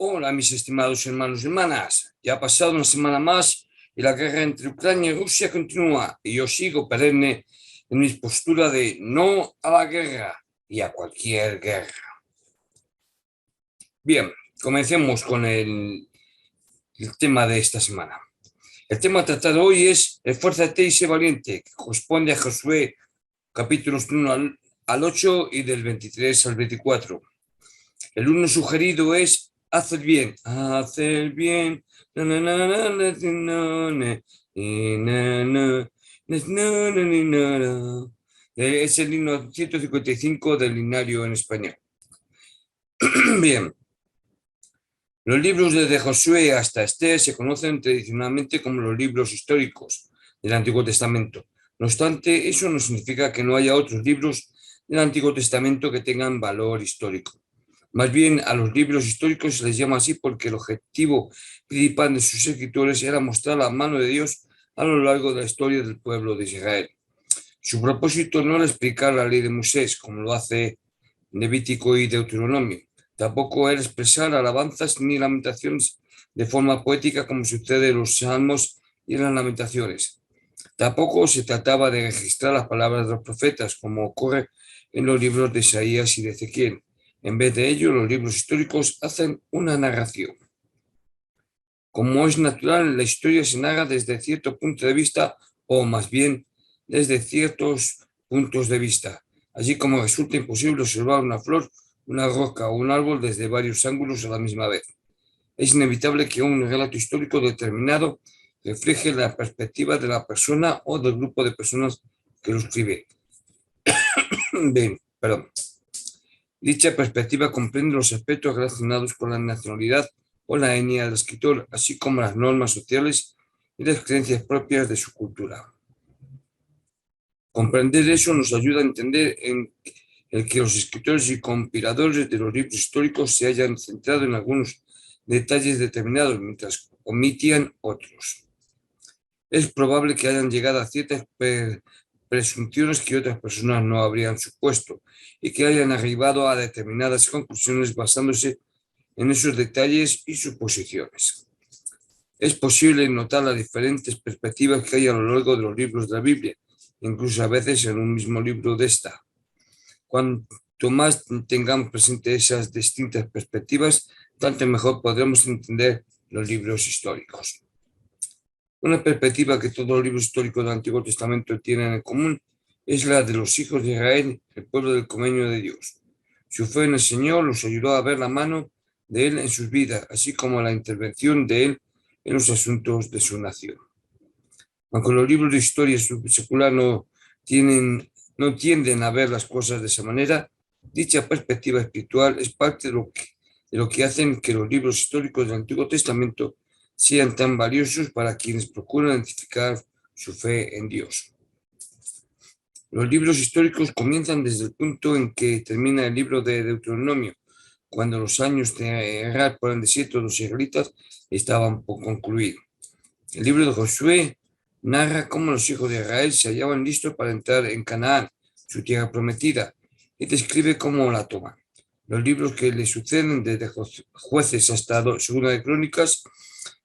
Hola, mis estimados hermanos y hermanas. Ya ha pasado una semana más y la guerra entre Ucrania y Rusia continúa. Y yo sigo perenne en mi postura de no a la guerra y a cualquier guerra. Bien, comencemos con el tema de esta semana. El tema tratado hoy es esfuérzate y sé valiente, que corresponde a Josué capítulos 1 al 8 y del 23 al 24. El uno sugerido es haz el bien, es el himno 155 del Himnario en español. Bien, los libros desde Josué hasta Esther se conocen tradicionalmente como los libros históricos del Antiguo Testamento. No obstante, eso no significa que no haya otros libros del Antiguo Testamento que tengan valor histórico. Más bien, a los libros históricos se les llama así porque el objetivo principal de sus escritores era mostrar la mano de Dios a lo largo de la historia del pueblo de Israel. Su propósito no era explicar la ley de Moisés, como lo hace Levítico y Deuteronomio. Tampoco era expresar alabanzas ni lamentaciones de forma poética, como sucede en los salmos y en las lamentaciones. Tampoco se trataba de registrar las palabras de los profetas, como ocurre en los libros de Isaías y de Ezequiel. En vez de ello, los libros históricos hacen una narración. Como es natural, la historia se narra desde cierto punto de vista, o más bien desde ciertos puntos de vista, así como resulta imposible observar una flor, una roca o un árbol desde varios ángulos a la misma vez. Es inevitable que un relato histórico determinado refleje la perspectiva de la persona o del grupo de personas que lo escribe. Bien, perdón. Dicha perspectiva comprende los aspectos relacionados con la nacionalidad o la etnia del escritor, así como las normas sociales y las creencias propias de su cultura. Comprender eso nos ayuda a entender en el que los escritores y compiladores de los libros históricos se hayan centrado en algunos detalles determinados mientras omitían otros. Es probable que hayan llegado a ciertas presunciones que otras personas no habrían supuesto y que hayan arribado a determinadas conclusiones basándose en esos detalles y suposiciones. Es posible notar las diferentes perspectivas que hay a lo largo de los libros de la Biblia, incluso a veces en un mismo libro de esta. Cuanto más tengamos presente esas distintas perspectivas, tanto mejor podremos entender los libros históricos. Una perspectiva que todos los libros históricos del Antiguo Testamento tienen en común es la de los hijos de Israel, el pueblo del convenio de Dios. Su fe en el Señor los ayudó a ver la mano de Él en sus vidas, así como la intervención de Él en los asuntos de su nación. Aunque los libros de historia secular no tienden a ver las cosas de esa manera, dicha perspectiva espiritual es parte de lo que hacen que los libros históricos del Antiguo Testamento sean tan valiosos para quienes procuran identificar su fe en Dios. Los libros históricos comienzan desde el punto en que termina el libro de Deuteronomio, cuando los años de errar por el desierto de los israelitas estaban por concluir. El libro de Josué narra cómo los hijos de Israel se hallaban listos para entrar en Canaán, su tierra prometida, y describe cómo la toman. Los libros que le suceden desde Jueces hasta Segunda de Crónicas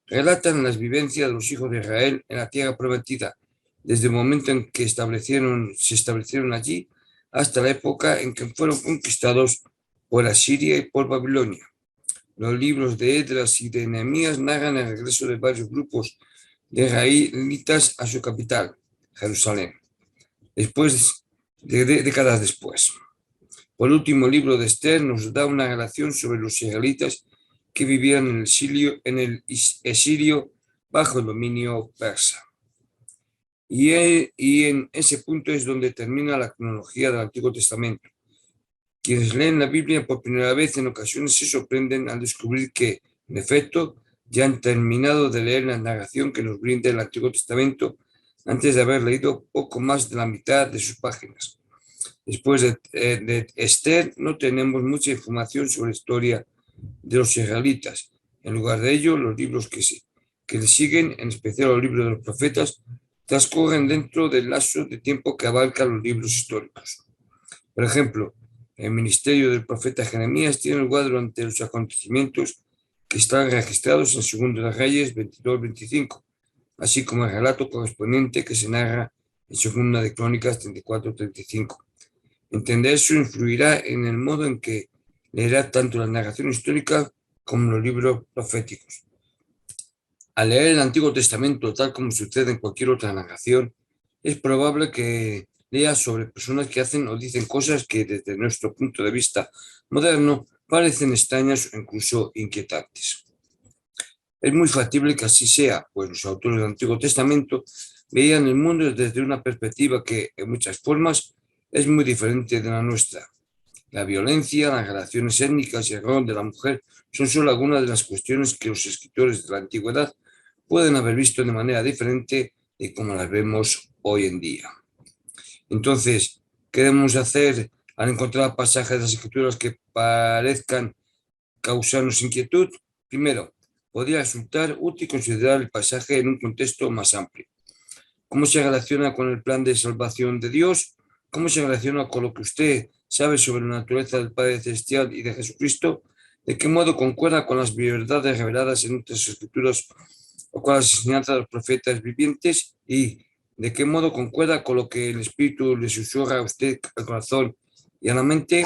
relatan las vivencias de los hijos de Israel en la tierra prometida, desde el momento en que se establecieron allí hasta la época en que fueron conquistados por Asiria y por Babilonia. Los libros de Esdras y de Nehemías narran el regreso de varios grupos de israelitas a su capital, Jerusalén, décadas después. Por último, el libro de Esther nos da una relación sobre los israelitas que vivían en el exilio bajo el dominio persa. Y en ese punto es donde termina la cronología del Antiguo Testamento. Quienes leen la Biblia por primera vez en ocasiones se sorprenden al descubrir que, en efecto, ya han terminado de leer la narración que nos brinda el Antiguo Testamento antes de haber leído poco más de la mitad de sus páginas. Después de Esther no tenemos mucha información sobre la historia de los israelitas. En lugar de ello, los libros que le siguen, en especial los libros de los profetas, transcurren dentro del lapso de tiempo que abarcan los libros históricos. Por ejemplo, el ministerio del profeta Jeremías tiene lugar durante los acontecimientos que están registrados en Segundo de Reyes 22-25, así como el relato correspondiente que se narra en Segunda de Crónicas 34-35. Entender eso influirá en el modo en que leerá tanto la narración histórica como los libros proféticos. Al leer el Antiguo Testamento, tal como sucede en cualquier otra narración, es probable que lea sobre personas que hacen o dicen cosas que desde nuestro punto de vista moderno parecen extrañas o incluso inquietantes. Es muy factible que así sea, pues los autores del Antiguo Testamento veían el mundo desde una perspectiva que, en muchas formas, es muy diferente de la nuestra. La violencia, las relaciones étnicas y el rol de la mujer son solo algunas de las cuestiones que los escritores de la antigüedad pueden haber visto de manera diferente de como las vemos hoy en día. Entonces, ¿qué debemos hacer al encontrar pasajes de las escrituras que parezcan causarnos inquietud? Primero, podría resultar útil considerar el pasaje en un contexto más amplio. ¿Cómo se relaciona con el plan de salvación de Dios? ¿Cómo se relaciona con lo que usted sabe sobre la naturaleza del Padre Celestial y de Jesucristo? ¿De qué modo concuerda con las verdades reveladas en nuestras escrituras o con las enseñanzas de los profetas vivientes? ¿Y de qué modo concuerda con lo que el Espíritu le susurra a usted al corazón y a la mente?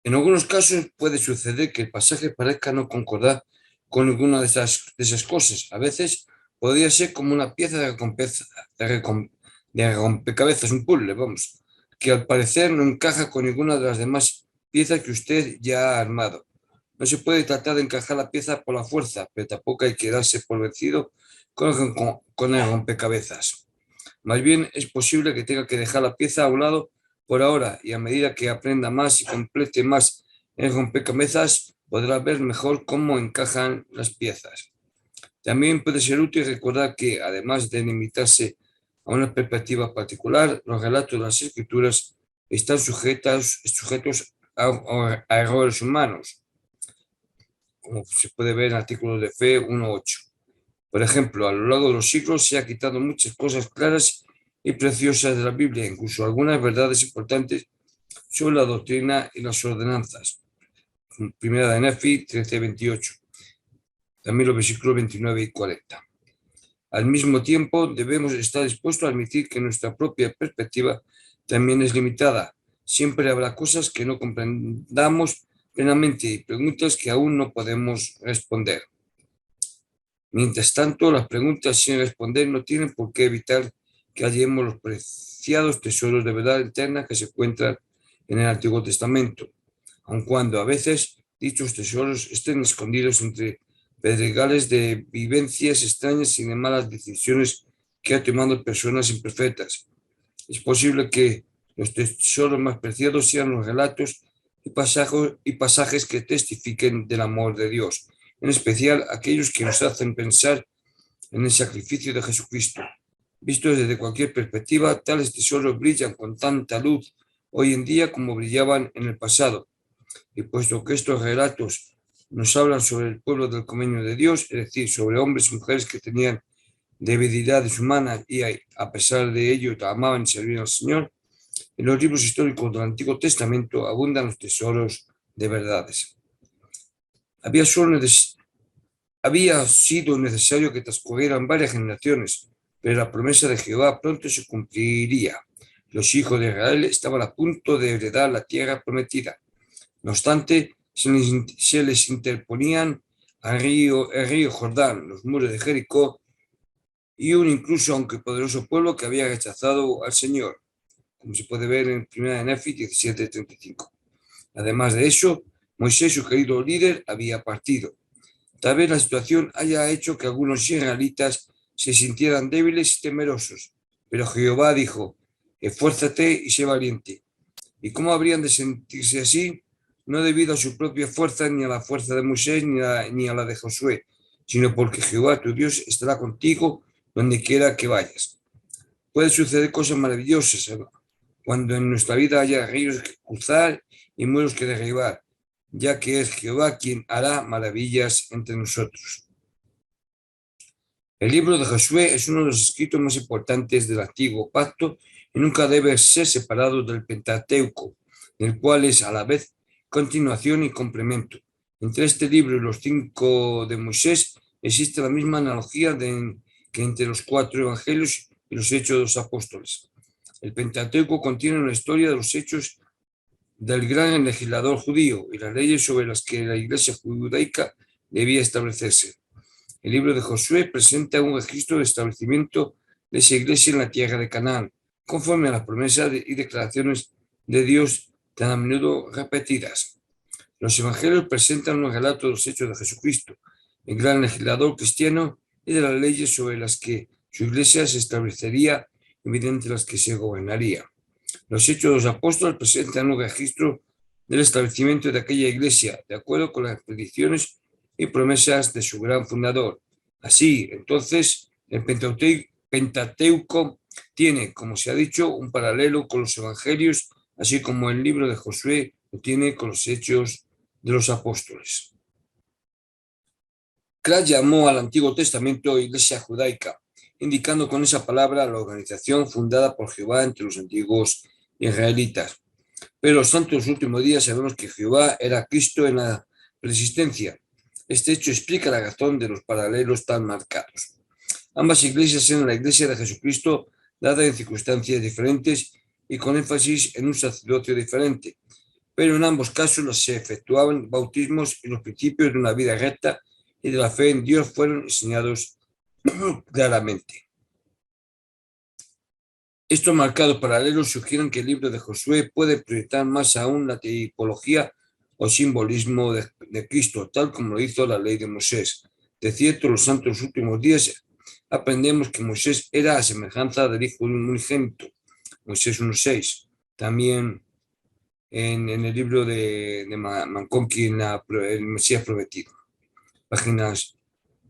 En algunos casos puede suceder que el pasaje parezca no concordar con ninguna de esas cosas. A veces podría ser como una pieza de rompecabezas, un puzzle, vamos, que al parecer no encaja con ninguna de las demás piezas que usted ya ha armado. No se puede tratar de encajar la pieza por la fuerza, pero tampoco hay que darse por vencido con el rompecabezas. Más bien es posible que tenga que dejar la pieza a un lado por ahora, y a medida que aprenda más y complete más el rompecabezas, podrá ver mejor cómo encajan las piezas. También puede ser útil recordar que, además de limitarse a una perspectiva particular, los relatos de las escrituras están sujetos a errores humanos, como se puede ver en el artículo de Fe 1.8. Por ejemplo, a lo largo de los siglos se han quitado muchas cosas claras y preciosas de la Biblia, incluso algunas verdades importantes sobre la doctrina y las ordenanzas. Primera de Nefi 13:28, también los versículos 29 y 40. Al mismo tiempo, debemos estar dispuestos a admitir que nuestra propia perspectiva también es limitada. Siempre habrá cosas que no comprendamos plenamente y preguntas que aún no podemos responder. Mientras tanto, las preguntas sin responder no tienen por qué evitar que hallemos los preciados tesoros de verdad eterna que se encuentran en el Antiguo Testamento, aun cuando a veces dichos tesoros estén escondidos entre pedregales de vivencias extrañas y de malas decisiones que han tomado personas imperfectas. Es posible que los tesoros más preciados sean los relatos y pasajes que testifiquen del amor de Dios, en especial aquellos que nos hacen pensar en el sacrificio de Jesucristo. Vistos desde cualquier perspectiva, tales tesoros brillan con tanta luz hoy en día como brillaban en el pasado. Y puesto que estos relatos nos hablan sobre el pueblo del convenio de Dios, es decir, sobre hombres y mujeres que tenían debilidades humanas y a pesar de ello amaban y servían al Señor, en los libros históricos del Antiguo Testamento abundan los tesoros de verdades. Había sido necesario que transcurrieran varias generaciones, pero la promesa de Jehová pronto se cumpliría. Los hijos de Israel estaban a punto de heredar la tierra prometida. No obstante, se les interponían el río Jordán, los muros de Jericó y un incluso aunque poderoso pueblo que había rechazado al Señor, como se puede ver en 1 de Nefi 17:35. Además de eso, Moisés, su querido líder, había partido. Tal vez la situación haya hecho que algunos israelitas se sintieran débiles y temerosos, pero Jehová dijo: esfuérzate y sé valiente. ¿Y cómo habrían de sentirse así? No debido a su propia fuerza, ni a la fuerza de Moisés, ni a la de Josué, sino porque Jehová tu Dios estará contigo donde quiera que vayas. Puede suceder cosas maravillosas, ¿no?, cuando en nuestra vida haya ríos que cruzar y muros que derribar, ya que es Jehová quien hará maravillas entre nosotros. El libro de Josué es uno de los escritos más importantes del Antiguo Pacto y nunca debe ser separado del Pentateuco, del cual es a la vez continuación y complemento. Entre este libro y los 5 de Moisés existe la misma analogía que entre los 4 evangelios y los hechos de los apóstoles. El Pentateuco contiene una historia de los hechos del gran legislador judío y las leyes sobre las que la iglesia judaica debía establecerse. El libro de Josué presenta un registro de establecimiento de esa iglesia en la tierra de Canaán, conforme a las promesas y declaraciones de Dios tan a menudo repetidas. Los evangelios presentan un relato de los hechos de Jesucristo, el gran legislador cristiano, y de las leyes sobre las que su iglesia se establecería y mediante las que se gobernaría. Los hechos de los apóstoles presentan un registro del establecimiento de aquella iglesia, de acuerdo con las predicciones y promesas de su gran fundador. Así, entonces, el Pentateuco tiene, como se ha dicho, un paralelo con los evangelios, así como el libro de Josué lo tiene con los hechos de los apóstoles. Kras llamó al Antiguo Testamento Iglesia Judaica, indicando con esa palabra la organización fundada por Jehová entre los antiguos israelitas. Pero los santos últimos días sabemos que Jehová era Cristo en la persistencia. Este hecho explica la razón de los paralelos tan marcados. Ambas iglesias eran la iglesia de Jesucristo, dada en circunstancias diferentes y con énfasis en un sacerdocio diferente, pero en ambos casos se efectuaban bautismos y los principios de una vida recta y de la fe en Dios fueron enseñados claramente. Estos marcados paralelos sugieren que el libro de Josué puede proyectar más aún la tipología o simbolismo de Cristo, tal como lo hizo la ley de Moisés. De cierto, los santos últimos días aprendemos que Moisés era a semejanza del Hijo unigénito, Moisés 1.6. También en el libro de McConkie, el Mesías prometido, páginas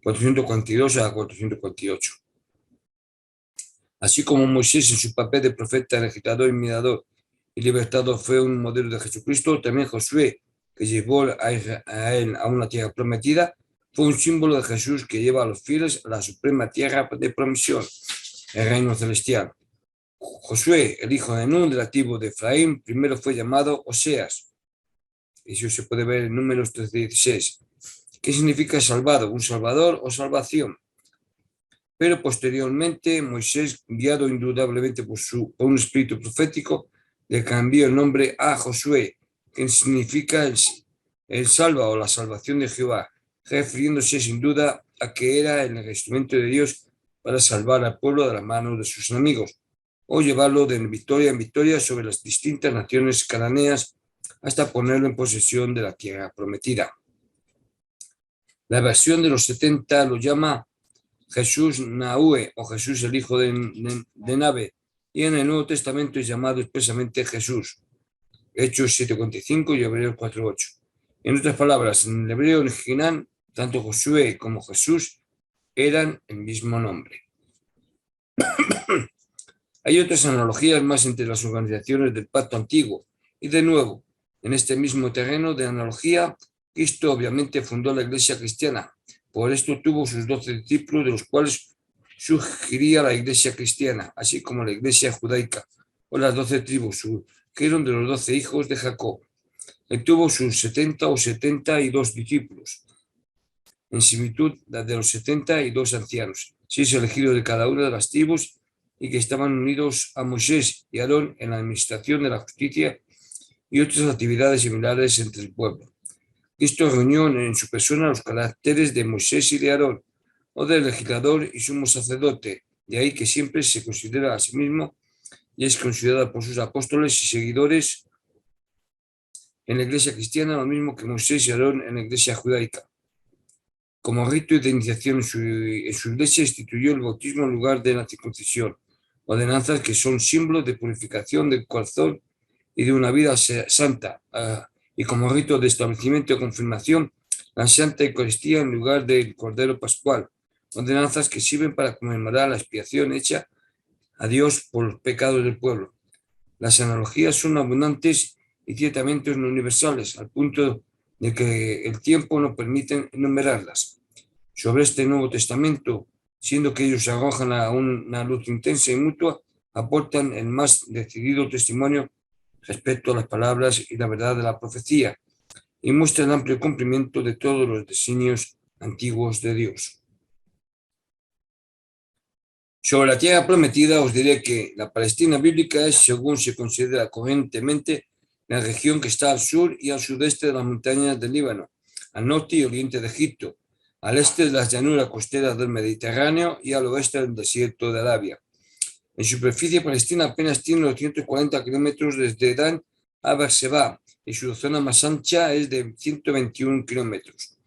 442 a 448. Así como Moisés en su papel de profeta, legislador y mediador y libertador fue un modelo de Jesucristo, también Josué, que llevó a él a una tierra prometida, fue un símbolo de Jesús que lleva a los fieles a la suprema tierra de promisión, el reino celestial. Josué, el hijo de Nun, de la tribu de Efraín, primero fue llamado Oseas. Eso se puede ver en Números 13:16. ¿Qué significa salvado? Un salvador o salvación. Pero posteriormente Moisés, guiado indudablemente por un espíritu profético, le cambió el nombre a Josué, que significa el salva o la salvación de Jehová, refiriéndose sin duda a que era el instrumento de Dios para salvar al pueblo de las manos de sus enemigos, o llevarlo de victoria en victoria sobre las distintas naciones cananeas hasta ponerlo en posesión de la tierra prometida. La versión de los 70 lo llama Jesús Nahue o Jesús el hijo de Nabe, y en el Nuevo Testamento es llamado expresamente Jesús, Hechos 7:45 y Hebreos 4:8. En otras palabras, en el hebreo original, tanto Josué como Jesús eran el mismo nombre. Hay otras analogías más entre las organizaciones del Pacto Antiguo, y de nuevo, en este mismo terreno de analogía, Cristo obviamente fundó la Iglesia cristiana. Por esto tuvo sus 12 discípulos, de los cuales surgiría la Iglesia cristiana, así como la Iglesia judaica, o las 12 tribus, surgieron de los 12 hijos de Jacob. Él tuvo sus 70 o 72 discípulos, en similitud de los 72 ancianos, 6 elegidos de cada una de las tribus, y que estaban unidos a Moisés y Aarón en la administración de la justicia y otras actividades similares entre el pueblo. Cristo reunió en su persona los caracteres de Moisés y de Aarón, o del legislador y sumo sacerdote, de ahí que siempre se considera a sí mismo y es considerado por sus apóstoles y seguidores en la iglesia cristiana lo mismo que Moisés y Aarón en la iglesia judaica. Como rito de iniciación en su iglesia instituyó el bautismo en lugar de la circuncisión, ordenanzas que son símbolos de purificación del corazón y de una vida santa, y como rito de establecimiento y confirmación, la Santa Eucaristía en lugar del Cordero Pascual, ordenanzas que sirven para conmemorar la expiación hecha a Dios por los pecados del pueblo. Las analogías son abundantes y ciertamente son universales, al punto de que el tiempo no permite enumerarlas. Sobre este Nuevo Testamento, siendo que ellos arrojan a una luz intensa y mutua, aportan el más decidido testimonio respecto a las palabras y la verdad de la profecía, y muestra el amplio cumplimiento de todos los designios antiguos de Dios. Sobre la tierra prometida os diré que la Palestina bíblica es, según se considera corrientemente, la región que está al sur y al sudeste de las montañas del Líbano, al norte y oriente de Egipto, al este de las llanuras costeras del Mediterráneo y al oeste del desierto de Arabia. En superficie, Palestina apenas tiene 240 kilómetros desde Dan a Beerseba y su zona más ancha es de 121 kilómetros.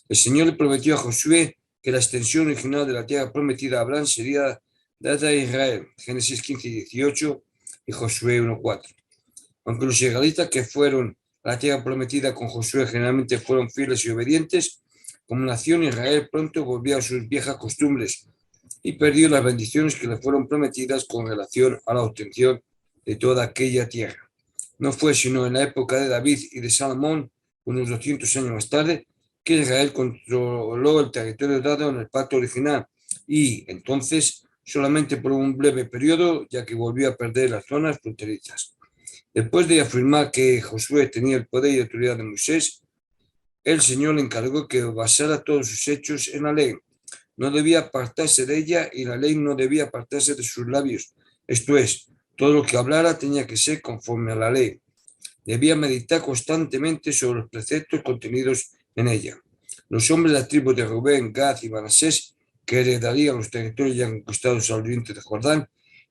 El Señor le prometió a Josué que la extensión original de la tierra prometida a Abraham sería dada a Israel, Génesis 15 y 18 y Josué 1:4. Aunque los israelitas que fueron a la tierra prometida con Josué generalmente fueron fieles y obedientes, como nación Israel pronto volvió a sus viejas costumbres y perdió las bendiciones que le fueron prometidas con relación a la obtención de toda aquella tierra. No fue sino en la época de David y de Salomón, unos 200 años más tarde, que Israel controló el territorio dado en el pacto original y entonces solamente por un breve periodo, ya que volvió a perder las zonas fronterizas. Después de afirmar que Josué tenía el poder y autoridad de Moisés, el Señor le encargó que basara todos sus hechos en la ley. No debía apartarse de ella y la ley no debía apartarse de sus labios. Esto es, todo lo que hablara tenía que ser conforme a la ley. Debía meditar constantemente sobre los preceptos contenidos en ella. Los hombres de la tribu de Rubén, Gad y Manasés, que heredarían los territorios ya conquistados al oriente de Jordán,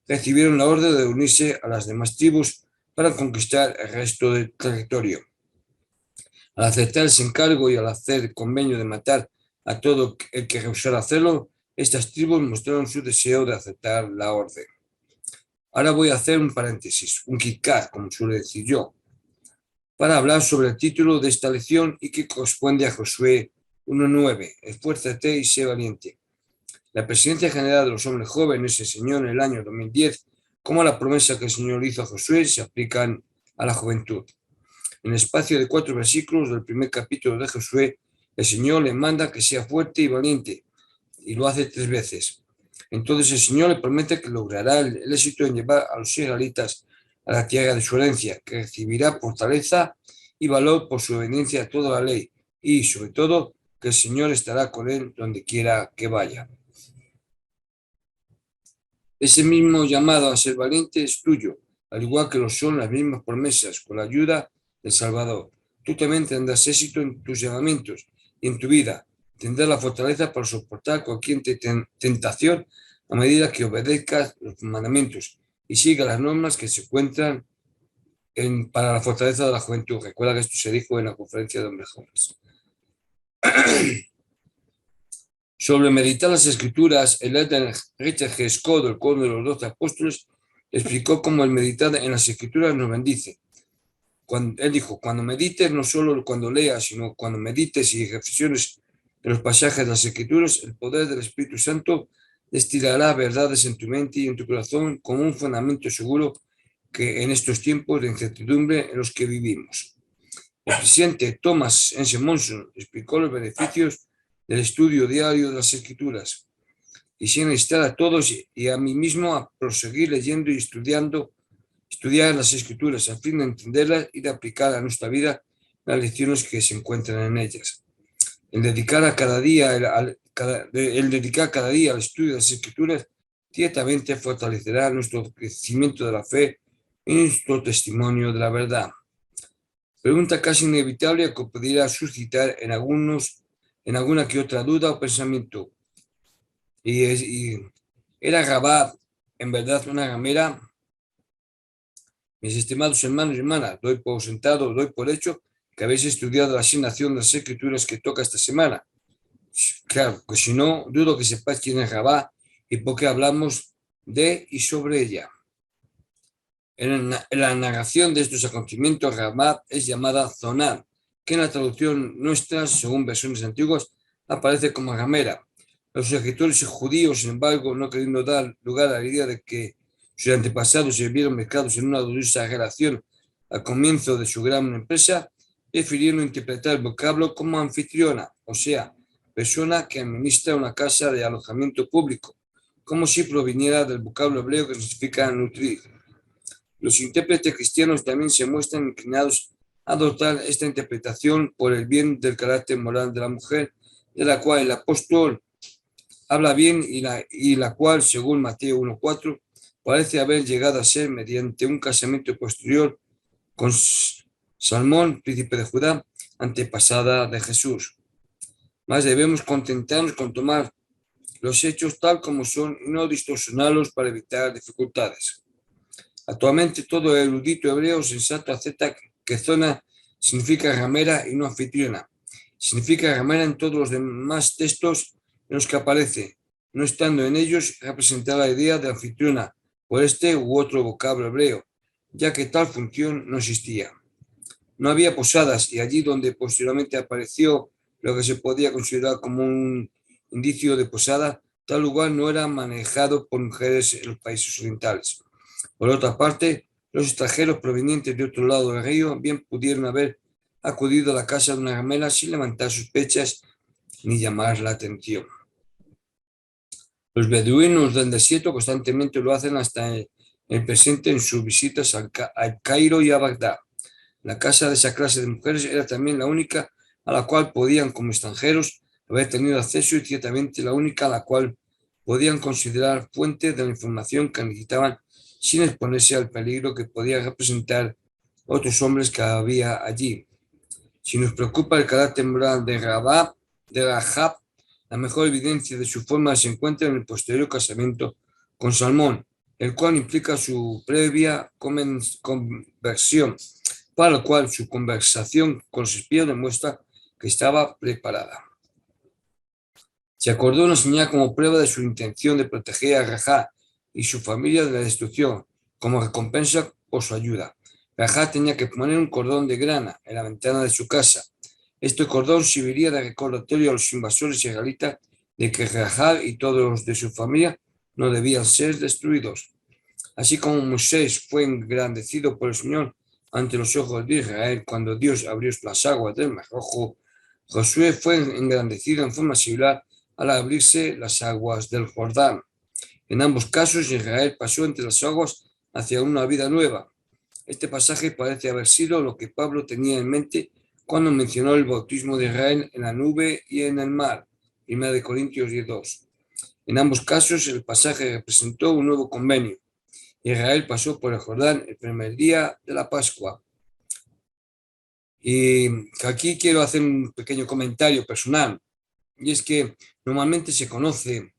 recibieron la orden de unirse a las demás tribus para conquistar el resto del territorio. Al aceptar ese encargo y al hacer el convenio de matar a todo el que rehusara hacerlo, estas tribus mostraron su deseo de aceptar la orden. Ahora voy a hacer un paréntesis, un kikkar, como suele decir yo, para hablar sobre el título de esta lección y que corresponde a Josué 1:9. Esfuérzate y sé valiente. La presidencia general de los hombres jóvenes se enseñó en el año 2010 cómo la promesa que el Señor hizo a Josué se aplican a la juventud. En el espacio de 4 versículos del primer capítulo de Josué, el Señor le manda que sea fuerte y valiente, y lo hace 3 veces. Entonces el Señor le promete que logrará el éxito en llevar a los israelitas a la tierra de su herencia, que recibirá fortaleza y valor por su obediencia a toda la ley, y sobre todo que el Señor estará con él donde quiera que vaya. Ese mismo llamado a ser valiente es tuyo, al igual que lo son las mismas promesas, con la ayuda del Salvador. Tú también tendrás éxito en tus llamamientos y en tu vida. Tendrás la fortaleza para soportar cualquier tentación a medida que obedezcas los mandamientos y sigas las normas que se encuentran para la fortaleza de la juventud. Recuerda que esto se dijo en la conferencia de hombres jóvenes. Sobre meditar las escrituras, el Richard G. Scott, el coro de los 12 apóstoles, explicó cómo el meditar en las escrituras nos bendice. Él dijo, cuando medites, no solo cuando leas, sino cuando medites y reflexiones en los pasajes de las escrituras, el poder del Espíritu Santo destilará verdades en tu mente y en tu corazón como un fundamento seguro que en estos tiempos de incertidumbre en los que vivimos. El presidente Thomas S. Monson explicó los beneficios del estudio diario de las escrituras. Quisiera instar a todos y a mí mismo a proseguir leyendo y estudiar las escrituras a fin de entenderlas y de aplicar a nuestra vida las lecciones que se encuentran en ellas. El dedicar cada día al estudio de las escrituras ciertamente fortalecerá nuestro crecimiento de la fe y nuestro testimonio de la verdad. Pregunta casi inevitable que pudiera suscitar en alguna que otra duda o pensamiento. Y ¿era Rabá en verdad una ramera? Mis estimados hermanos y hermanas, doy por sentado, doy por hecho que habéis estudiado la asignación de las escrituras que toca esta semana. Claro, pues si no, dudo que sepáis quién es Rabá y por qué hablamos de y sobre ella. En la narración de estos acontecimientos, Rabá es llamada Zoná, que en la traducción nuestra, según versiones antiguas, aparece como ramera. Los escritores judíos, sin embargo, no queriendo dar lugar a la idea de que sus antepasados se vieron mezclados en una dudosa relación al comienzo de su gran empresa, prefirieron interpretar el vocablo como anfitriona, o sea, persona que administra una casa de alojamiento público, como si proviniera del vocablo hebreo que significa nutrir. Los intérpretes cristianos también se muestran inclinados adoptar esta interpretación por el bien del carácter moral de la mujer, de la cual el apóstol habla bien y la cual, según Mateo 1.4, parece haber llegado a ser mediante un casamiento posterior con Salmón, príncipe de Judá, antepasada de Jesús. Mas debemos contentarnos con tomar los hechos tal como son y no distorsionarlos para evitar dificultades. Actualmente todo erudito hebreo sensato acepta que zona significa ramera y no anfitriona. Significa ramera en todos los demás textos en los que aparece, no estando en ellos representada la idea de anfitriona por este u otro vocablo hebreo, ya que tal función no existía. No había posadas y allí donde posteriormente apareció lo que se podía considerar como un indicio de posada, tal lugar no era manejado por mujeres en los países orientales. Por otra parte, los extranjeros provenientes de otro lado del río bien pudieron haber acudido a la casa de una ramera sin levantar sospechas ni llamar la atención. Los beduinos del desierto constantemente lo hacen hasta el presente en sus visitas al Cairo y a Bagdad. La casa de esa clase de mujeres era también la única a la cual podían, como extranjeros, haber tenido acceso y ciertamente la única a la cual podían considerar fuente de la información que necesitaban sin exponerse al peligro que podían representar otros hombres que había allí. Si nos preocupa el carácter moral de Rahab, la mejor evidencia de su forma se encuentra en el posterior casamiento con Salmón, el cual implica su previa conversión, para lo cual su conversación con los espías demuestra que estaba preparada. Se acordó una señal como prueba de su intención de proteger a Rahab y su familia de la destrucción, como recompensa por su ayuda. Rahab tenía que poner un cordón de grana en la ventana de su casa. Este cordón serviría de recordatorio a los invasores israelitas de que Rahab y todos los de su familia no debían ser destruidos. Así como Moisés fue engrandecido por el Señor ante los ojos de Israel cuando Dios abrió las aguas del Mar Rojo, Josué fue engrandecido en forma similar al abrirse las aguas del Jordán. En ambos casos, Israel pasó entre las aguas hacia una vida nueva. Este pasaje parece haber sido lo que Pablo tenía en mente cuando mencionó el bautismo de Israel en la nube y en el mar, 1 Corintios 10:2. En ambos casos, el pasaje representó un nuevo convenio. Israel pasó por el Jordán el primer día de la Pascua. Y aquí quiero hacer un pequeño comentario personal, y es que normalmente se conoce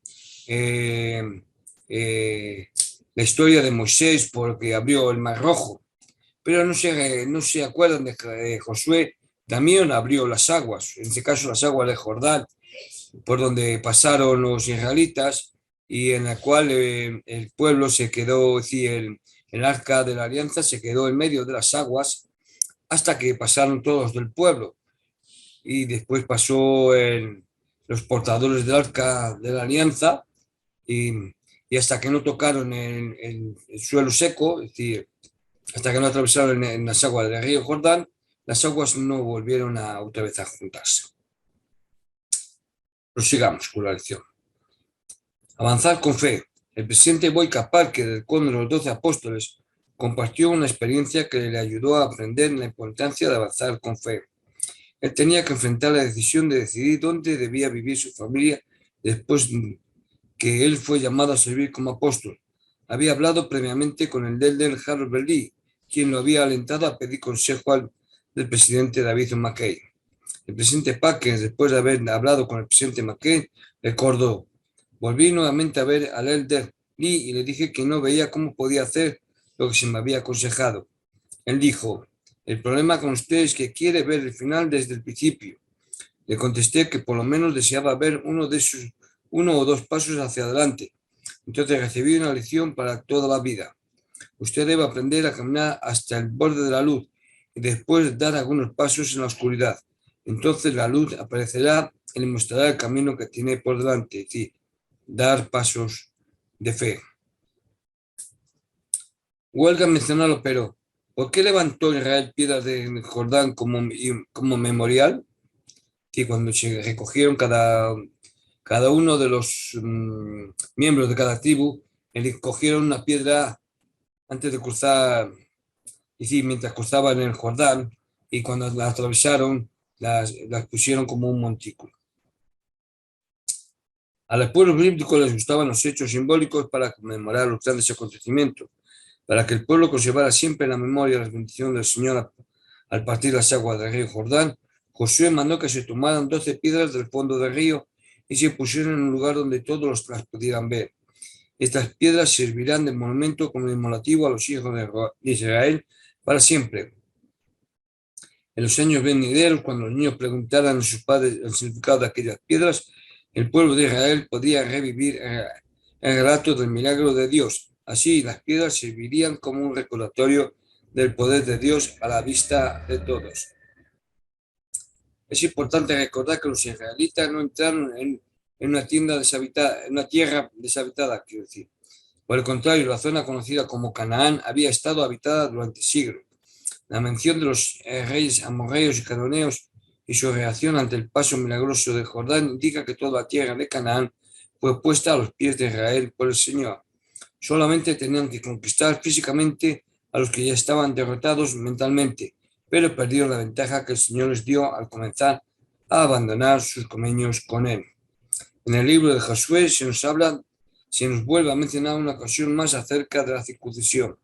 la historia de Moisés porque abrió el Mar Rojo, pero no se acuerdan de Josué, también abrió las aguas, en este caso las aguas del Jordán, por donde pasaron los israelitas y en la cual el pueblo se quedó, es decir, el arca de la alianza se quedó en medio de las aguas hasta que pasaron todos del pueblo y después pasó los portadores del arca de la alianza y, y hasta que no tocaron el suelo seco, es decir, hasta que no atravesaron en las aguas del río Jordán, las aguas no volvieron a otra vez a juntarse. Prosigamos con la lección. Avanzar con fe. El presidente Boyka Parker, del cual de los 12 apóstoles, compartió una experiencia que le ayudó a aprender la importancia de avanzar con fe. Él tenía que enfrentar la decisión de decidir dónde debía vivir su familia después que él fue llamado a servir como apóstol. Había hablado previamente con el elder Harold Berry, quien lo había alentado a pedir consejo del presidente David McKay. El presidente Parker, después de haber hablado con el presidente McKay, recordó: volví nuevamente a ver al elder Lee y le dije que no veía cómo podía hacer lo que se me había aconsejado. Él dijo: el problema con usted es que quiere ver el final desde el principio. Le contesté que por lo menos deseaba ver uno o dos pasos hacia adelante. Entonces recibí una lección para toda la vida. Usted debe aprender a caminar hasta el borde de la luz y después dar algunos pasos en la oscuridad. Entonces la luz aparecerá y le mostrará el camino que tiene por delante, es decir, dar pasos de fe. Huelga mencionarlo, pero ¿por qué levantó Israel piedras de Jordán como memorial? Que cuando se recogieron cada uno de los miembros de cada tribu, cogieron una piedra antes de cruzar, y sí, mientras cruzaban el Jordán, y cuando la atravesaron, las pusieron como un montículo. A los pueblos bíblicos les gustaban los hechos simbólicos para conmemorar los grandes acontecimientos, para que el pueblo conservara siempre en la memoria las bendiciones del Señor al partir las aguas del río Jordán. Josué mandó que se tomaran 12 piedras del fondo del río y se pusieron en un lugar donde todos las pudieran ver. Estas piedras servirán de monumento conmemorativo a los hijos de Israel para siempre. En los años venideros, cuando los niños preguntaran a sus padres el significado de aquellas piedras, el pueblo de Israel podía revivir el relato del milagro de Dios. Así, las piedras servirían como un recordatorio del poder de Dios a la vista de todos. Es importante recordar que los israelitas no entraron en una tierra deshabitada, quiero decir. Por el contrario, la zona conocida como Canaán había estado habitada durante siglos. La mención de los reyes amorreos y cananeos y su reacción ante el paso milagroso de Jordán indica que toda la tierra de Canaán fue puesta a los pies de Israel por el Señor. Solamente tenían que conquistar físicamente a los que ya estaban derrotados mentalmente, pero perdieron la ventaja que el Señor les dio al comenzar a abandonar sus convenios con Él. En el libro de Josué se nos vuelve a mencionar una ocasión más acerca de la circuncisión.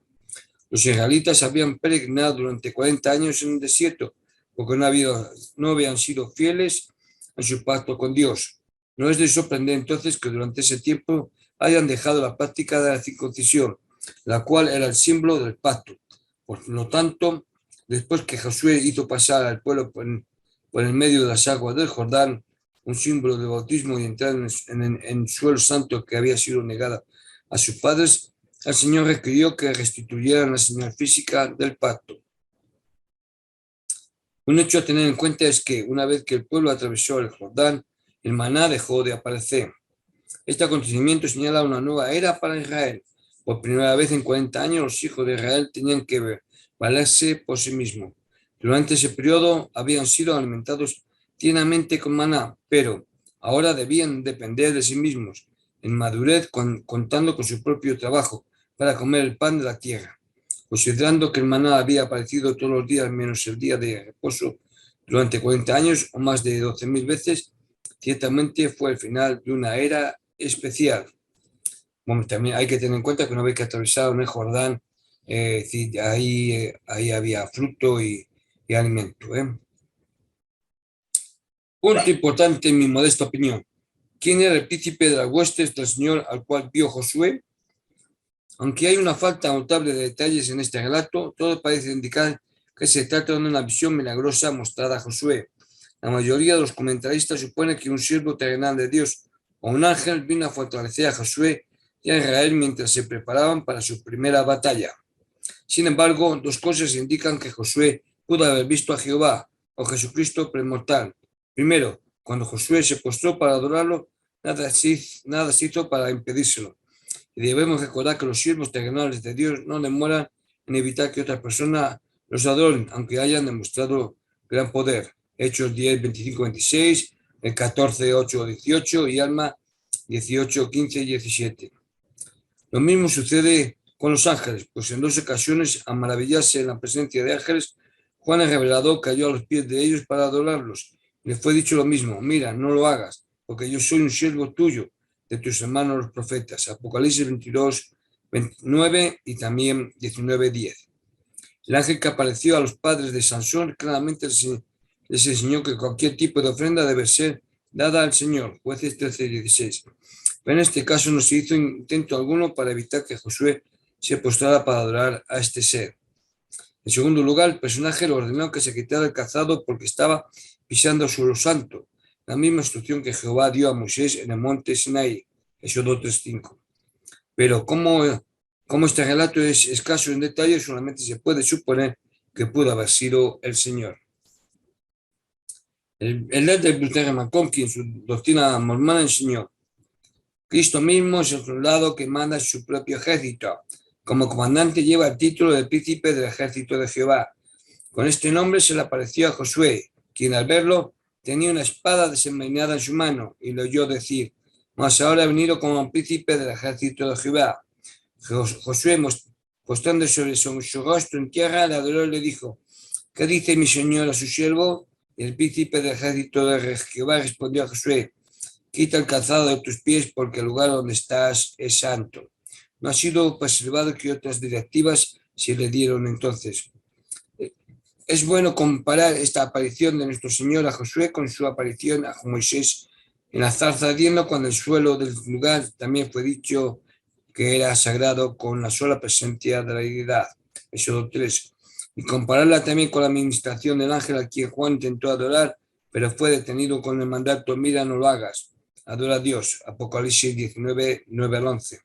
Los israelitas habían peregrinado durante 40 años en el desierto porque no habían sido fieles en su pacto con Dios. No es de sorprender entonces que durante ese tiempo hayan dejado la práctica de la circuncisión, la cual era el símbolo del pacto. Por lo tanto, después que Josué hizo pasar al pueblo por el medio de las aguas del Jordán, un símbolo de bautismo y entrar en suelo santo que había sido negada a sus padres, el Señor requirió que restituyeran la señal física del pacto. Un hecho a tener en cuenta es que una vez que el pueblo atravesó el Jordán, el maná dejó de aparecer. Este acontecimiento señala una nueva era para Israel. Por primera vez en 40 años los hijos de Israel tenían que valerse por sí mismos. Durante ese periodo habían sido alimentados tiernamente con maná, pero ahora debían depender de sí mismos, en madurez, contando con su propio trabajo para comer el pan de la tierra. Considerando que el maná había aparecido todos los días menos el día de reposo durante 40 años o más de 12.000 veces, ciertamente fue el final de una era especial. Bueno, también hay que tener en cuenta que una vez que atravesaron el Jordán, ahí había fruto y alimento. Punto importante en mi modesta opinión. ¿Quién era el príncipe de las huestes del Señor al cual vio Josué? Aunque hay una falta notable de detalles en este relato, todo parece indicar que se trata de una visión milagrosa mostrada a Josué. La mayoría de los comentaristas supone que un siervo terrenal de Dios o un ángel vino a fortalecer a Josué y a Israel mientras se preparaban para su primera batalla. Sin embargo, dos cosas indican que Josué pudo haber visto a Jehová o Jesucristo premortal. Primero, cuando Josué se postró para adorarlo, nada se hizo para impedírselo. Y debemos recordar que los siervos terrenales de Dios no demoran en evitar que otras personas los adoren, aunque hayan demostrado gran poder. Hechos 10, 25, 26, el 14, 8, 18 y Alma 18, 15 y 17. Lo mismo sucede con los ángeles, pues en dos ocasiones, a maravillarse en la presencia de ángeles, Juan el Revelador cayó a los pies de ellos para adorarlos. Les fue dicho lo mismo: mira, no lo hagas, porque yo soy un siervo tuyo, de tus hermanos los profetas. Apocalipsis 22, 29 y también 19, 10. El ángel que apareció a los padres de Sansón claramente les enseñó que cualquier tipo de ofrenda debe ser dada al Señor. Jueces 13, 16. Pero en este caso no se hizo intento alguno para evitar que Josué se postrara para adorar a este ser. En segundo lugar, el personaje le ordenó que se quitara el calzado porque estaba pisando suelo santo, la misma instrucción que Jehová dio a Moisés en el monte Sinaí, Éxodo 3:5. Pero como este relato es escaso en detalle, solamente se puede suponer que pudo haber sido el Señor. El líder de McConkie en su doctrina mormona enseñó: Cristo mismo es el soldado que manda su propio ejército. Como comandante lleva el título de príncipe del ejército de Jehová. Con este nombre se le apareció a Josué, quien al verlo tenía una espada desenvainada en su mano y le oyó decir: mas ahora ha venido como príncipe del ejército de Jehová. Josué, postrándose sobre su rostro en tierra, le adoró y le dijo: ¿qué dice mi señor a su siervo? Y el príncipe del ejército de Jehová respondió a Josué: quita el calzado de tus pies, porque el lugar donde estás es santo. No ha sido preservado que otras directivas se le dieron entonces. Es bueno comparar esta aparición de nuestro Señor a Josué con su aparición a Moisés en la zarza ardiendo, cuando el suelo del lugar también fue dicho que era sagrado con la sola presencia de la deidad. Éxodo 3. Y compararla también con la administración del ángel a quien Juan intentó adorar, pero fue detenido con el mandato: mira, no lo hagas, adora a Dios. Apocalipsis 19, 9 al 11.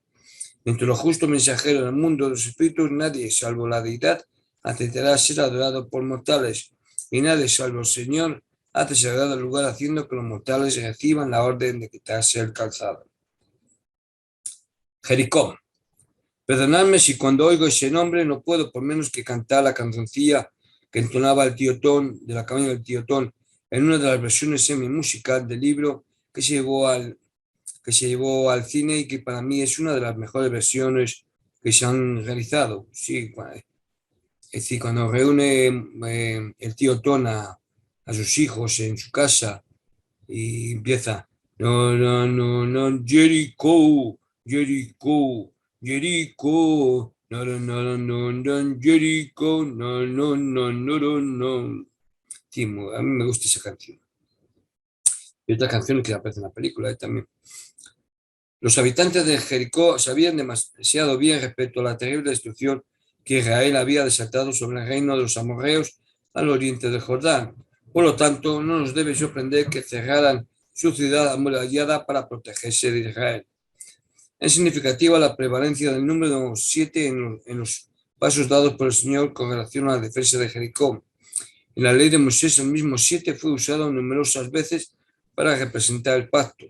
Entre los justos mensajeros del mundo de los espíritus, nadie, salvo la deidad, aceptará ser adorado por mortales, y nadie, salvo el Señor, hace sagrado el lugar, haciendo que los mortales reciban la orden de quitarse el calzado. Jericó. Perdonadme si cuando oigo ese nombre no puedo por menos que cantar la cancioncilla que entonaba el tío Tom, de la cabaña del tío Tom, en una de las versiones semi-musical del libro que se llevó al cine, y que para mí es una de las mejores versiones que se han realizado. Sí, es decir, cuando reúne el tío Tom a sus hijos en su casa y empieza: no, no, no, no, Jericho, Jericho, Jericho, no, no, no, no, no, Jericho, no, no, no, no, no, no. Sí, a mí me gusta esa canción. Y otras canciones que aparecen en la película también. Los habitantes de Jericó sabían demasiado bien respecto a la terrible destrucción que Israel había desatado sobre el reino de los amorreos al oriente del Jordán. Por lo tanto, no nos debe sorprender que cerraran su ciudad amurallada para protegerse de Israel. Es significativa la prevalencia del número 7 en los pasos dados por el Señor con relación a la defensa de Jericó. En la ley de Moisés, el mismo 7 fue usado numerosas veces para representar el pacto.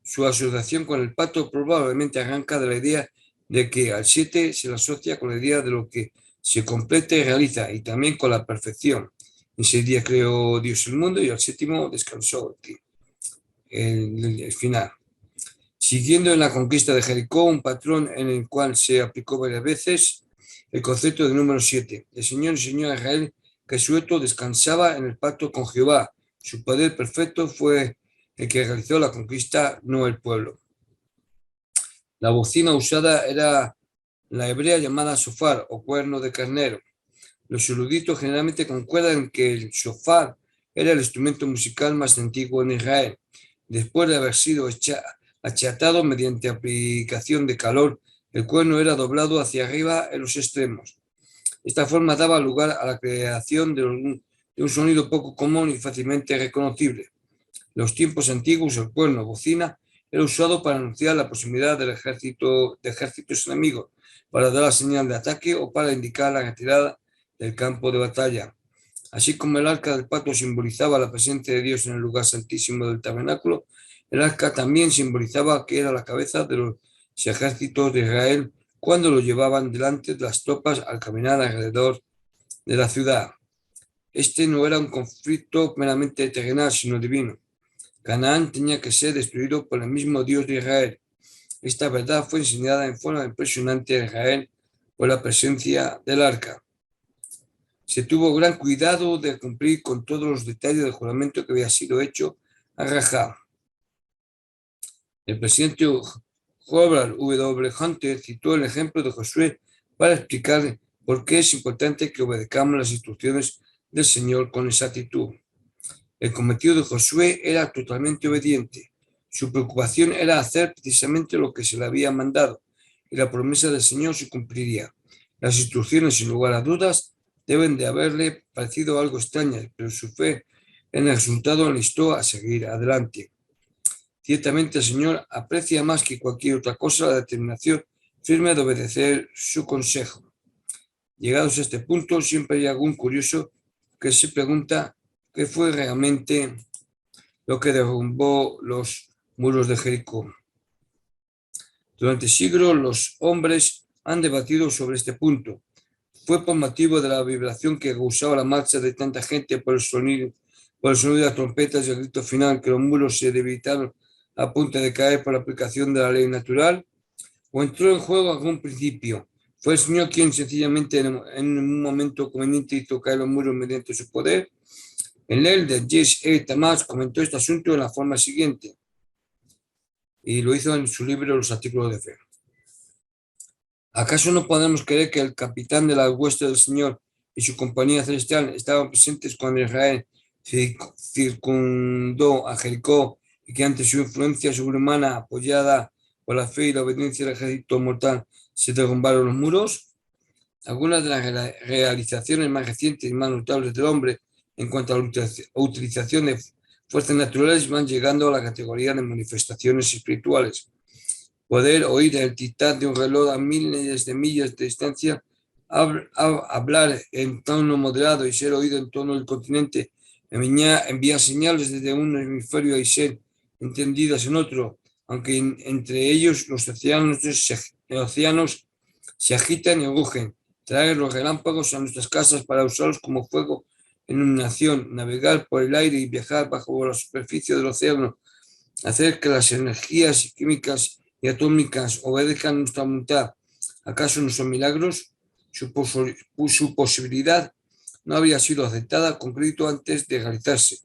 Su asociación con el pacto probablemente arranca de la idea de que al 7 se le asocia con la idea de lo que se completa y realiza, y también con la perfección. En 6 días creó Dios el mundo y al séptimo descansó. El final. Siguiendo en la conquista de Jericó, un patrón en el cual se aplicó varias veces el concepto de número 7. El Señor enseñó a Israel que sueto descansaba en el pacto con Jehová. Su poder perfecto fue el que realizó la conquista, no el pueblo. La bocina usada era la hebrea llamada shofar o cuerno de carnero. Los eruditos generalmente concuerdan en que el shofar era el instrumento musical más antiguo en Israel. Después de haber sido achatado mediante aplicación de calor, el cuerno era doblado hacia arriba en los extremos. Esta forma daba lugar a la creación de un sonido poco común y fácilmente reconocible. En los tiempos antiguos, el cuerno bocina era usado para anunciar la proximidad de ejércitos enemigos, para dar la señal de ataque o para indicar la retirada del campo de batalla. Así como el arca del pacto simbolizaba la presencia de Dios en el lugar santísimo del tabernáculo, el arca también simbolizaba que era la cabeza de los ejércitos de Israel cuando lo llevaban delante de las tropas al caminar alrededor de la ciudad. Este no era un conflicto meramente terrenal, sino divino. Canaán tenía que ser destruido por el mismo Dios de Israel. Esta verdad fue enseñada en forma impresionante a Israel por la presencia del arca. Se tuvo gran cuidado de cumplir con todos los detalles del juramento que había sido hecho a Rahab. El presidente Howard W. Hunter citó el ejemplo de Josué para explicar por qué es importante que obedezcamos las instrucciones del Señor con exactitud. El cometido de Josué era totalmente obediente. Su preocupación era hacer precisamente lo que se le había mandado, y la promesa del Señor se cumpliría. Las instrucciones, sin lugar a dudas, deben de haberle parecido algo extrañas, pero su fe en el resultado le instó a seguir adelante. Ciertamente el Señor aprecia más que cualquier otra cosa la determinación firme de obedecer su consejo. Llegados a este punto, siempre hay algún curioso que se pregunta qué fue realmente lo que derrumbó los muros de Jericó. Durante siglos los hombres han debatido sobre este punto. Fue por motivo de la vibración que causaba la marcha de tanta gente por el sonido de las trompetas y el grito final que los muros se debilitaron a punto de caer por la aplicación de la ley natural, o entró en juego algún principio. Fue el Señor quien sencillamente en un momento conveniente hizo caer los muros mediante su poder. El de J.S. Tamás comentó este asunto de la forma siguiente, y lo hizo en su libro Los Artículos de Fe. ¿Acaso no podemos creer que el capitán de la hueste del Señor y su compañía celestial estaban presentes cuando Israel circundó a Jericó y que ante su influencia sobrehumana, apoyada por la fe y la obediencia del ejército mortal, se derrumbaron los muros? Algunas de las realizaciones más recientes y más notables del hombre en cuanto a la utilización de fuerzas naturales van llegando a la categoría de manifestaciones espirituales. Poder oír el tic-tac de un reloj a miles de millas de distancia, hablar en tono moderado y ser oído en todo el continente, enviar señales desde un hemisferio y ser entendidas en otro, aunque entre ellos los océanos se agitan y rugen, traer los relámpagos a nuestras casas para usarlos como fuego en iluminación, navegar por el aire y viajar bajo la superficie del océano, hacer que las energías químicas y atómicas obedezcan nuestra voluntad. ¿Acaso no son milagros? Su posibilidad no habría sido aceptada con crédito antes de realizarse.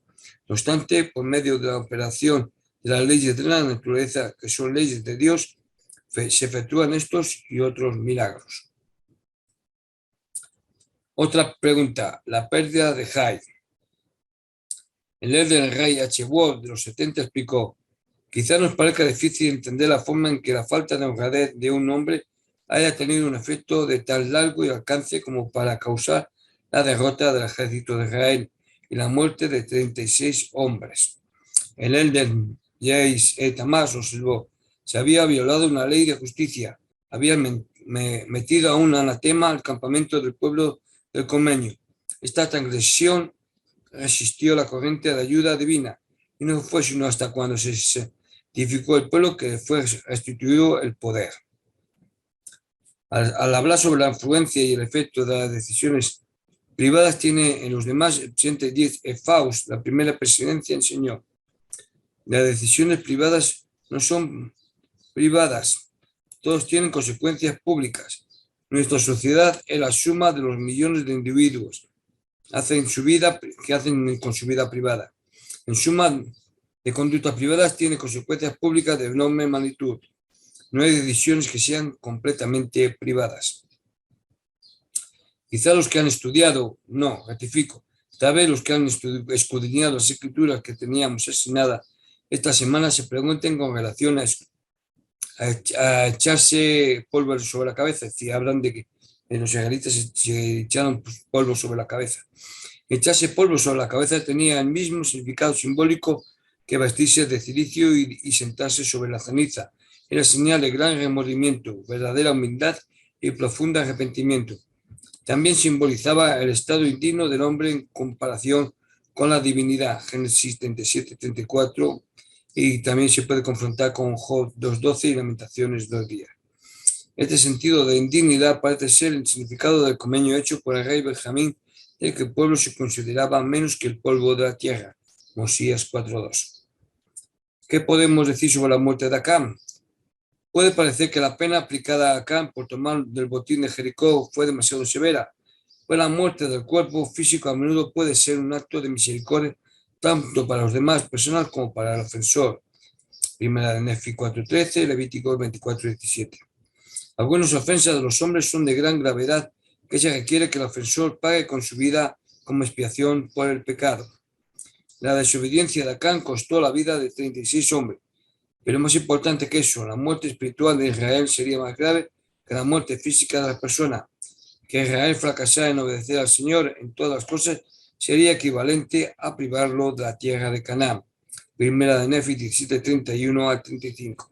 No obstante, por medio de la operación de las leyes de la naturaleza, que son leyes de Dios, se efectúan estos y otros milagros. Otra pregunta, la pérdida de Jai. El líder del rey H. Ward de los 70 explicó: quizá nos parezca difícil entender la forma en que la falta de honradez de un hombre haya tenido un efecto de tan largo y alcance como para causar la derrota del ejército de Israel y la muerte de 36 hombres. El líder J.S. Tamás observó: se había violado una ley de justicia, había metido a un anatema al campamento del pueblo del Comenio. Esta transgresión resistió la corriente de ayuda divina, y no fue sino hasta cuando se santificó el pueblo que fue restituido el poder. Al hablar sobre la influencia y el efecto de las decisiones privadas tiene en los demás, el presidente Diez Faust, la primera presidencia, enseñó: las decisiones privadas no son privadas, todos tienen consecuencias públicas. Nuestra sociedad es la suma de los millones de individuos que hacen con su vida privada. En suma de conductas privadas tiene consecuencias públicas de enorme magnitud. No hay decisiones que sean completamente privadas. Quizá los que han estudiado, no, ratifico, tal vez los que han escudriñado las escrituras que teníamos asignadas esta semana se pregunten con relación a echarse polvo sobre la cabeza. Si hablan de que los israelitas se echaron polvo sobre la cabeza. Echarse polvo sobre la cabeza tenía el mismo significado simbólico que vestirse de cilicio y sentarse sobre la ceniza. Era señal de gran remordimiento, verdadera humildad y profundo arrepentimiento. También simbolizaba el estado indigno del hombre en comparación con la divinidad, Génesis 37-34, y también se puede confrontar con Job 2.12 y Lamentaciones 2.10. Este sentido de indignidad parece ser el significado del convenio hecho por el rey Benjamín, de que el pueblo se consideraba menos que el polvo de la tierra, Mosías 4.2. ¿Qué podemos decir sobre la muerte de Acán? Puede parecer que la pena aplicada a Acán por tomar del botín de Jericó fue demasiado severa, pues la muerte del cuerpo físico a menudo puede ser un acto de misericordia tanto para los demás personas como para el ofensor. Primera de Nefi 4.13, Levítico 24.17. Algunas ofensas de los hombres son de gran gravedad que se requiere que el ofensor pague con su vida como expiación por el pecado. La desobediencia de Acán costó la vida de 36 hombres, pero más importante que eso, la muerte espiritual de Israel sería más grave que la muerte física de la persona. Que Israel fracasara en obedecer al Señor en todas las cosas sería equivalente a privarlo de la tierra de Canaán. Primera de Nefi 17:31 al 35.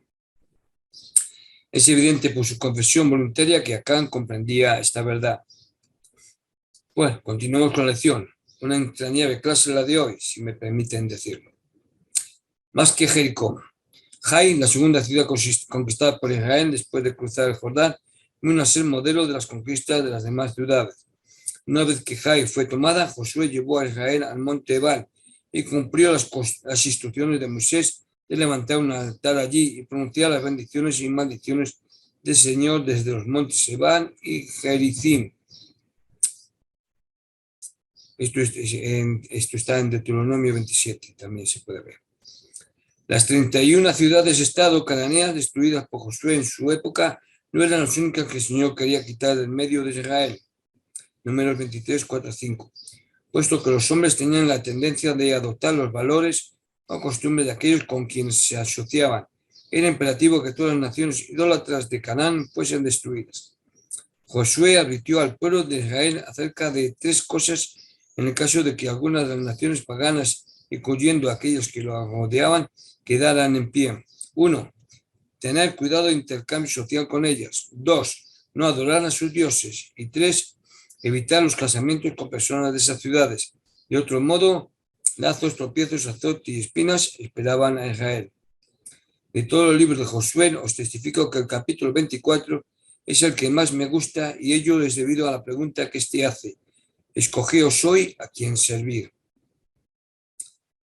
Es evidente por su confesión voluntaria que Acán comprendía esta verdad. Bueno, continuamos con la lección. Una entrañable clase la de hoy, si me permiten decirlo. Más que Jericó. Jai, la segunda ciudad conquistada por Israel después de cruzar el Jordán, vino a ser modelo de las conquistas de las demás ciudades. Una vez que Jai fue tomada, Josué llevó a Israel al monte Ebal y cumplió las instrucciones de Moisés de levantar un altar allí y pronunciar las bendiciones y maldiciones del Señor desde los montes Sebán y Gerizim. Esto está en Deuteronomio 27, también se puede ver. Las 31 ciudades-estado cananeas destruidas por Josué en su época no eran las únicas que el Señor quería quitar del medio de Israel. Números 23, 4 a 5. Puesto que los hombres tenían la tendencia de adoptar los valores o costumbres de aquellos con quienes se asociaban, era imperativo que todas las naciones idólatras de Canaán fuesen destruidas. Josué advirtió al pueblo de Israel acerca de 3 cosas en el caso de que algunas de las naciones paganas, incluyendo aquellos que lo rodeaban, quedaran en pie. 1. Tener cuidado de intercambio social con ellas. 2. No adorar a sus dioses. Y 3. Evitar los casamientos con personas de esas ciudades. De otro modo, lazos, tropiezos, azotes y espinas esperaban a Israel. De todos los libros de Josué, os testifico que el capítulo 24 es el que más me gusta, y ello es debido a la pregunta que éste hace: escogeos hoy a quien servir.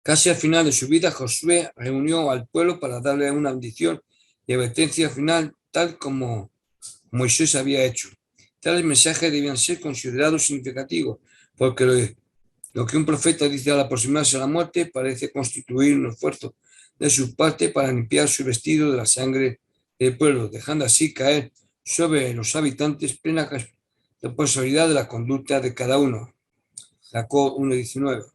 Casi al final de su vida, Josué reunió al pueblo para darle una bendición y advertencia final, tal como Moisés había hecho. Tales mensajes debían ser considerados significativos, porque lo que un profeta dice al aproximarse a la muerte parece constituir un esfuerzo de su parte para limpiar su vestido de la sangre del pueblo, dejando así caer sobre los habitantes plena responsabilidad de la conducta de cada uno. Jacob 1:19.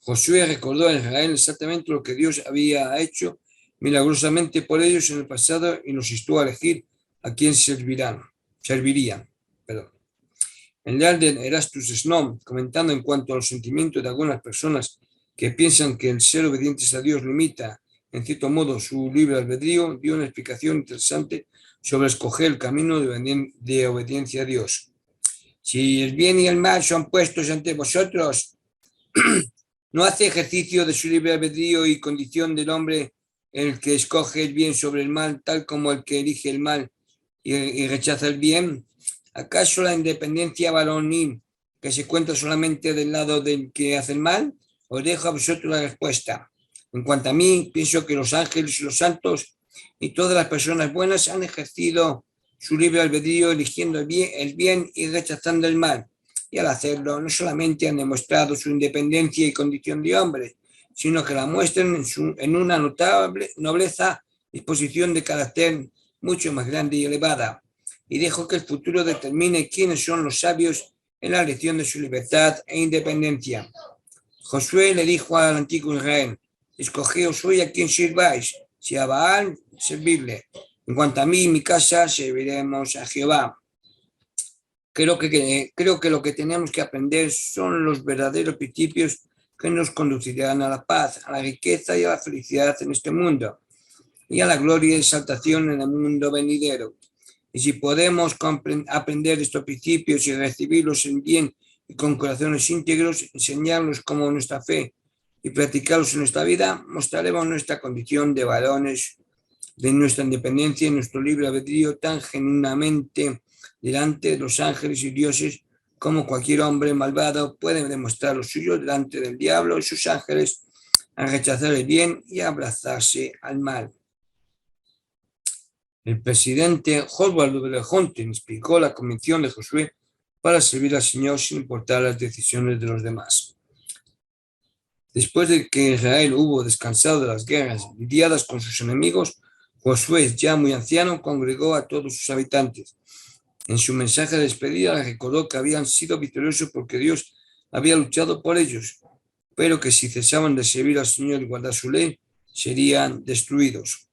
Josué recordó a Israel exactamente lo que Dios había hecho milagrosamente por ellos en el pasado y los instó a elegir a quién servirían. En el de Erastus Snow, comentando en cuanto a los sentimientos de algunas personas que piensan que el ser obedientes a Dios limita, en cierto modo, su libre albedrío, dio una explicación interesante sobre escoger el camino de obediencia a Dios. Si el bien y el mal son puestos ante vosotros, ¿no hace ejercicio de su libre albedrío y condición del hombre el que escoge el bien sobre el mal, tal como el que elige el mal y rechaza el bien? ¿Acaso la independencia varonil que se cuenta solamente del lado del que hace el mal? Os dejo a vosotros la respuesta. En cuanto a mí, pienso que los ángeles y los santos y todas las personas buenas han ejercido su libre albedrío eligiendo el bien y rechazando el mal. Y al hacerlo, no solamente han demostrado su independencia y condición de hombre, sino que la muestran en una notable nobleza y disposición de carácter mucho más grande y elevada. Y dejo que el futuro determine quiénes son los sabios en la elección de su libertad e independencia. Josué le dijo al antiguo Israel: escogeos hoy a quien sirváis, si a Baal, servidle. En cuanto a mí y mi casa, serviremos a Jehová. Creo que lo que tenemos que aprender son los verdaderos principios que nos conducirán a la paz, a la riqueza y a la felicidad en este mundo, y a la gloria y exaltación en el mundo venidero. Y si podemos aprender estos principios y recibirlos en bien y con corazones íntegros, enseñarlos como nuestra fe y practicarlos en nuestra vida, mostraremos nuestra condición de varones, de nuestra independencia y nuestro libre albedrío tan genuinamente delante de los ángeles y dioses como cualquier hombre malvado puede demostrar lo suyo delante del diablo y sus ángeles al rechazar el bien y abrazarse al mal. El presidente Howard W. Hunting explicó la convicción de Josué para servir al Señor sin importar las decisiones de los demás. Después de que Israel hubo descansado de las guerras lidiadas con sus enemigos, Josué, ya muy anciano, congregó a todos sus habitantes. En su mensaje de despedida les recordó que habían sido victoriosos porque Dios había luchado por ellos, pero que si cesaban de servir al Señor y guardar su ley, serían destruidos.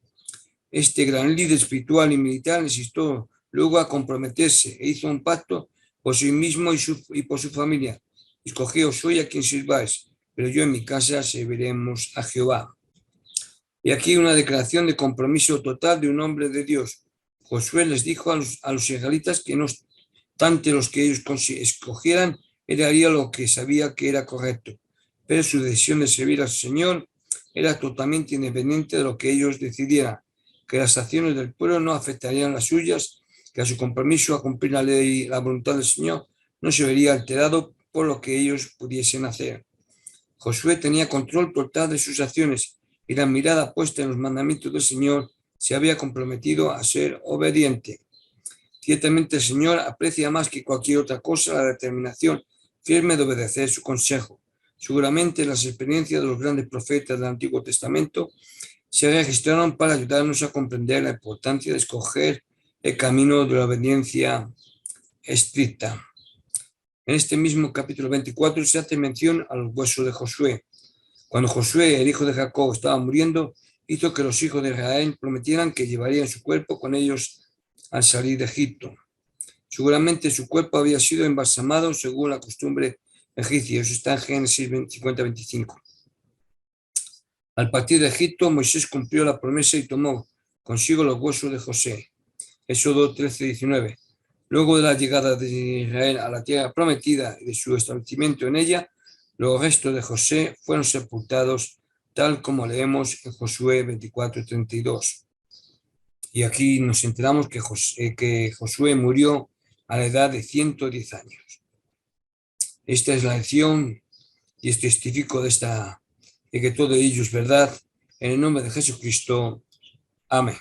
Este gran líder espiritual y militar insistió luego a comprometerse e hizo un pacto por sí mismo y por su familia. Escogeos hoy a quien sirváis, pero yo en mi casa serviremos a Jehová. Y aquí una declaración de compromiso total de un hombre de Dios. Josué les dijo a los israelitas que no obstante los que ellos escogieran, él haría lo que sabía que era correcto, pero su decisión de servir al Señor era totalmente independiente de lo que ellos decidieran, que las acciones del pueblo no afectarían las suyas, que a su compromiso a cumplir la ley y la voluntad del Señor no se vería alterado por lo que ellos pudiesen hacer. Josué tenía control total de sus acciones y la mirada puesta en los mandamientos del Señor se había comprometido a ser obediente. Ciertamente el Señor aprecia más que cualquier otra cosa la determinación firme de obedecer su consejo. Seguramente las experiencias de los grandes profetas del Antiguo Testamento se registraron para ayudarnos a comprender la importancia de escoger el camino de la obediencia estricta. En este mismo capítulo 24 se hace mención a los huesos de Josué. Cuando Josué, el hijo de Jacob, estaba muriendo, hizo que los hijos de Israel prometieran que llevarían su cuerpo con ellos al salir de Egipto. Seguramente su cuerpo había sido embalsamado según la costumbre egipcia. Eso está en Génesis 50-25. Al partir de Egipto, Moisés cumplió la promesa y tomó consigo los huesos de José. Éxodo 13-19. Luego de la llegada de Israel a la tierra prometida y de su establecimiento en ella, los restos de José fueron sepultados tal como leemos en Josué 24-32. Y aquí nos enteramos que Josué murió a la edad de 110 años. Esta es la lección y testifico de que todo ello es verdad. En el nombre de Jesucristo. Amén.